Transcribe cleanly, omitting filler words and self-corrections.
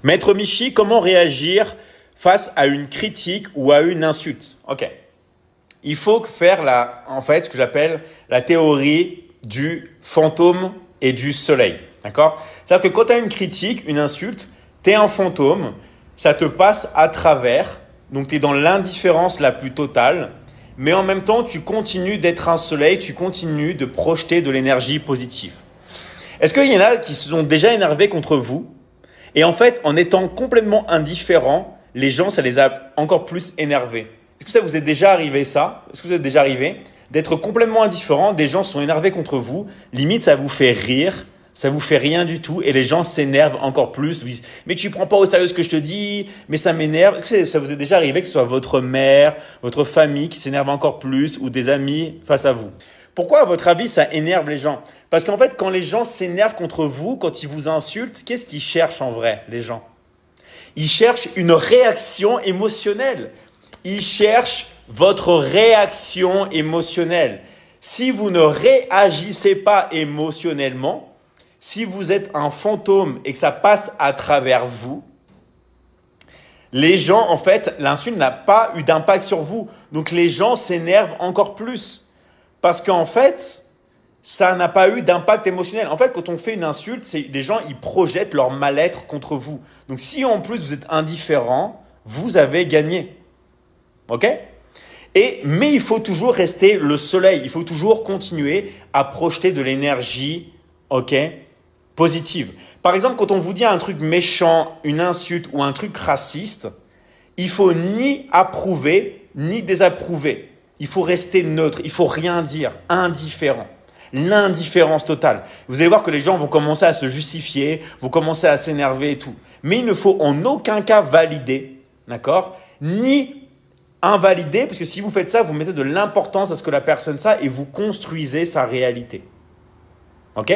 Maître Michi, comment réagir face à une critique ou à une insulte? Ok. Il faut faire ce que j'appelle la théorie du fantôme et du soleil. D'accord? C'est-à-dire que quand tu as une critique, une insulte, tu es un fantôme, ça te passe à travers, donc tu es dans l'indifférence la plus totale, mais en même temps, tu continues d'être un soleil, tu continues de projeter de l'énergie positive. Est-ce qu'il y en a qui se sont déjà énervés contre vous? Et en fait, en étant complètement indifférent, les gens, ça les a encore plus énervés. Est-ce que ça vous est déjà arrivé ça? Est-ce que vous êtes déjà arrivé d'être complètement indifférent? Des gens sont énervés contre vous. Limite, ça vous fait rire. Ça vous fait rien du tout. Et les gens s'énervent encore plus. Vous disent, mais tu prends pas au sérieux ce que je te dis. Mais ça m'énerve. Est-ce que ça vous est déjà arrivé que ce soit votre mère, votre famille qui s'énerve encore plus ou des amis face à vous? Pourquoi, à votre avis, ça énerve les gens? Parce qu'en fait, quand les gens s'énervent contre vous, quand ils vous insultent, qu'est-ce qu'ils cherchent en vrai, les gens? Ils cherchent une réaction émotionnelle. Ils cherchent votre réaction émotionnelle. Si vous ne réagissez pas émotionnellement, si vous êtes un fantôme et que ça passe à travers vous, les gens, en fait, l'insulte n'a pas eu d'impact sur vous. Donc les gens s'énervent encore plus. Parce qu'en fait, ça n'a pas eu d'impact émotionnel. En fait, quand on fait une insulte, les gens, ils projettent leur mal-être contre vous. Donc, si en plus vous êtes indifférent, vous avez gagné. Ok? Mais il faut toujours rester le soleil. Il faut toujours continuer à projeter de l'énergie, ok, positive. Par exemple, quand on vous dit un truc méchant, une insulte ou un truc raciste, il faut ni approuver ni désapprouver. Il faut rester neutre. Il faut rien dire, indifférent. L'indifférence totale. Vous allez voir que les gens vont commencer à se justifier, vont commencer à s'énerver et tout. Mais il ne faut en aucun cas valider, d'accord? Ni invalider, parce que si vous faites ça, vous mettez de l'importance à ce que la personne ça et vous construisez sa réalité. Ok?